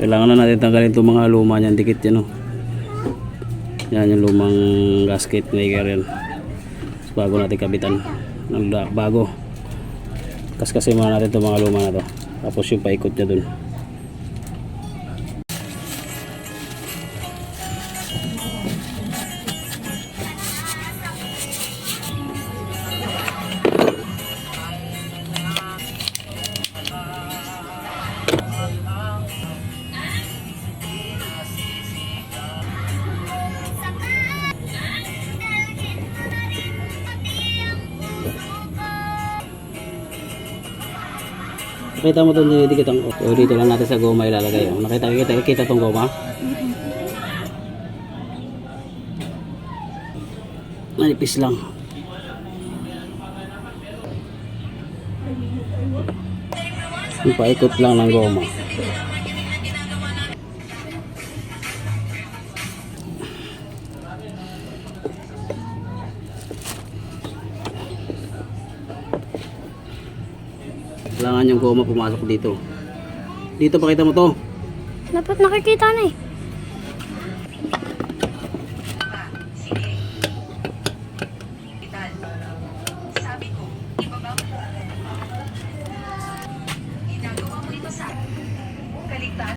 Kailangan na natin tanggalin itong mga luma niyan, dikit yan, oh. Yan yung lumang gasket maker yan. Bago natin kabitan ng bago, kaskasin muna natin itong mga luma na to, tapos yung paikot niya dun. Nakita mo itong dinidikit ang o dito lang natin sa goma ilalagay. Nakita itong goma? Manipis lang. Ipaikot lang ng goma. Kailangan yung goma pumasok dito. Dito, pakita mo to. Dapat nakikita na eh.